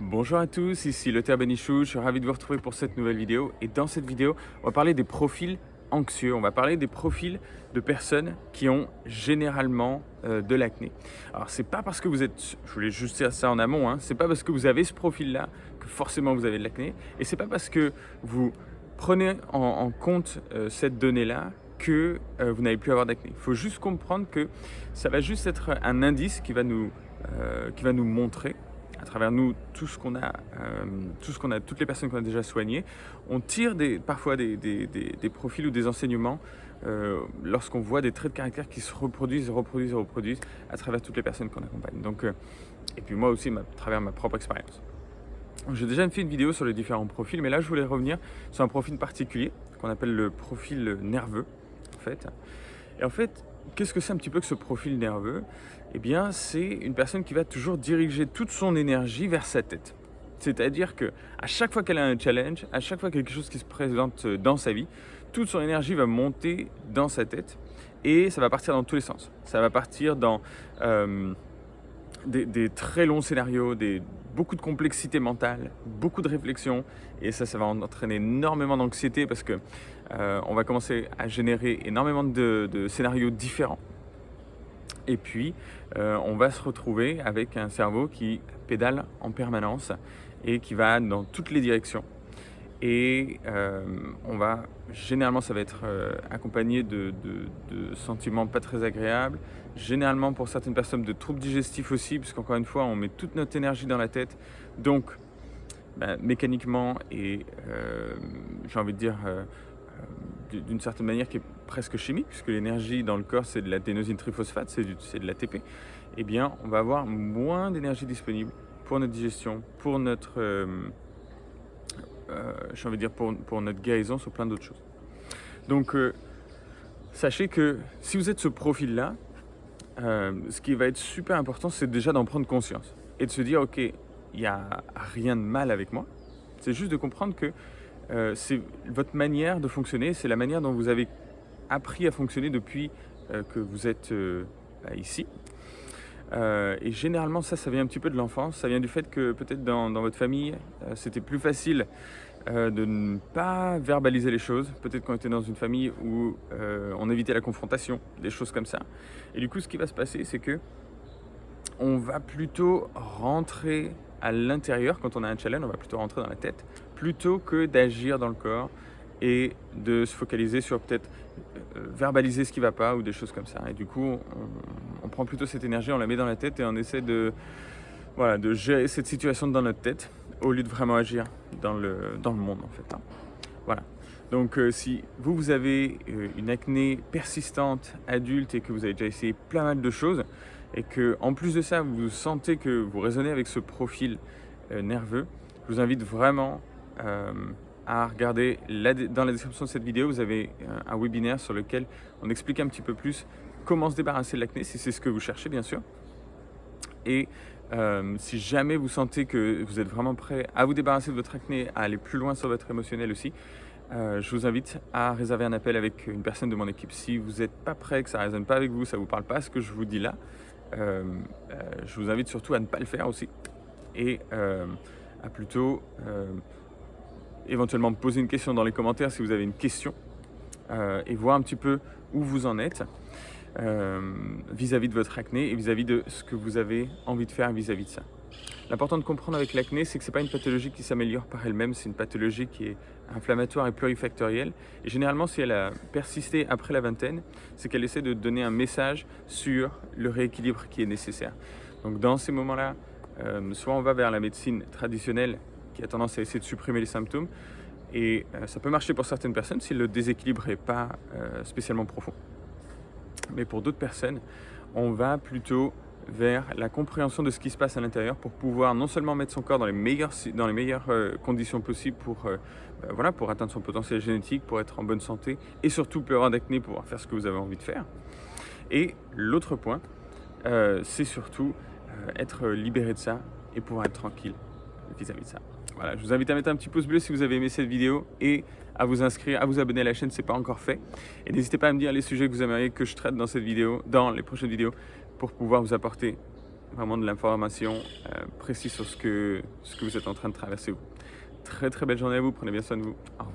Bonjour à tous, ici le Théa Benichou, je suis ravi de vous retrouver pour cette nouvelle vidéo. Et dans cette vidéo, on va parler des profils anxieux, on va parler des profils de personnes qui ont généralement de l'acné. Alors c'est pas parce que vous êtes, je voulais juste dire ça en amont, c'est pas parce que vous avez ce profil-là que forcément vous avez de l'acné. Et c'est pas parce que vous prenez en compte cette donnée-là que vous n'allez plus avoir d'acné. Il faut juste comprendre que ça va juste être un indice qui va nous montrer à travers nous tout ce qu'on a, toutes les personnes qu'on a déjà soignées. On tire parfois des profils ou des enseignements lorsqu'on voit des traits de caractère qui se reproduisent à travers toutes les personnes qu'on accompagne. Donc, et puis moi aussi, à travers ma propre expérience. J'ai déjà fait une vidéo sur les différents profils, mais là je voulais revenir sur un profil particulier qu'on appelle le profil nerveux, en fait. Et en fait, qu'est-ce que c'est un petit peu que ce profil nerveux? Eh bien, c'est une personne qui va toujours diriger toute son énergie vers sa tête. C'est-à-dire que à chaque fois qu'elle a un challenge, à chaque fois quelque chose qui se présente dans sa vie, toute son énergie va monter dans sa tête et ça va partir dans tous les sens. Ça va partir dans des très longs scénarios, beaucoup de complexité mentale, beaucoup de réflexion, et ça va entraîner énormément d'anxiété parce que on va commencer à générer énormément de scénarios différents. Et puis, on va se retrouver avec un cerveau qui pédale en permanence et qui va dans toutes les directions. Et généralement, ça va être accompagné de sentiments pas très agréables. Généralement, pour certaines personnes, de troubles digestifs aussi, puisqu'encore une fois, on met toute notre énergie dans la tête. Donc, mécaniquement et j'ai envie de dire d'une certaine manière qui est presque chimique, puisque l'énergie dans le corps, c'est de l'adénosine triphosphate, c'est de l'ATP, eh bien, on va avoir moins d'énergie disponible pour notre digestion, pour notre j'ai envie de dire pour notre guérison sur plein d'autres choses. Donc, sachez que si vous êtes ce profil-là, ce qui va être super important, c'est déjà d'en prendre conscience et de se dire, ok, il n'y a rien de mal avec moi. C'est juste de comprendre que c'est votre manière de fonctionner, c'est la manière dont vous avez appris à fonctionner depuis que vous êtes ici. Et généralement, ça vient un petit peu de l'enfance. Ça vient du fait que peut-être dans votre famille, c'était plus facile de ne pas verbaliser les choses. Peut-être qu'on était dans une famille où on évitait la confrontation, des choses comme ça. Et du coup, ce qui va se passer, c'est que on va plutôt rentrer à l'intérieur. Quand on a un challenge, on va plutôt rentrer dans la tête, plutôt que d'agir dans le corps et de se focaliser sur peut-être verbaliser ce qui ne va pas ou des choses comme ça. Et du coup, on prend plutôt cette énergie, on la met dans la tête et on essaie de gérer cette situation dans notre tête au lieu de vraiment agir dans le monde, en fait. Voilà. Donc, si vous avez une acné persistante, adulte, et que vous avez déjà essayé plein mal de choses, et que en plus de ça, vous sentez que vous résonnez avec ce profil nerveux, je vous invite vraiment à regarder dans la description de cette vidéo. Vous avez un webinaire sur lequel on explique un petit peu plus comment se débarrasser de l'acné, si c'est ce que vous cherchez, bien sûr. Et si jamais vous sentez que vous êtes vraiment prêt à vous débarrasser de votre acné, à aller plus loin sur votre émotionnel aussi, je vous invite à réserver un appel avec une personne de mon équipe. Si vous n'êtes pas prêt, que ça ne résonne pas avec vous, ça ne vous parle pas ce que je vous dis là, je vous invite surtout à ne pas le faire aussi et à plutôt éventuellement me poser une question dans les commentaires si vous avez une question et voir un petit peu où vous en êtes vis-à-vis de votre acné et vis-à-vis de ce que vous avez envie de faire vis-à-vis de ça. L'important de comprendre avec l'acné, c'est que ce n'est pas une pathologie qui s'améliore par elle-même, c'est une pathologie qui est inflammatoire et plurifactorielle. Et généralement, si elle a persisté après la vingtaine, c'est qu'elle essaie de donner un message sur le rééquilibre qui est nécessaire. Donc dans ces moments-là, soit on va vers la médecine traditionnelle qui a tendance à essayer de supprimer les symptômes, et ça peut marcher pour certaines personnes si le déséquilibre n'est pas spécialement profond. Mais pour d'autres personnes, on va plutôt vers la compréhension de ce qui se passe à l'intérieur pour pouvoir non seulement mettre son corps dans les meilleures conditions possibles pour atteindre son potentiel génétique, pour être en bonne santé et surtout plus avoir d'acné pour pouvoir faire ce que vous avez envie de faire. Et l'autre point, c'est surtout être libéré de ça et pouvoir être tranquille vis-à-vis de ça. Voilà, je vous invite à mettre un petit pouce bleu si vous avez aimé cette vidéo et à vous inscrire, à vous abonner à la chaîne si ce n'est pas encore fait. Et n'hésitez pas à me dire les sujets que vous aimeriez que je traite dans cette vidéo, dans les prochaines vidéos, pour pouvoir vous apporter vraiment de l'information précise sur ce que vous êtes en train de traverser vous. Très très belle journée à vous, prenez bien soin de vous. Au revoir.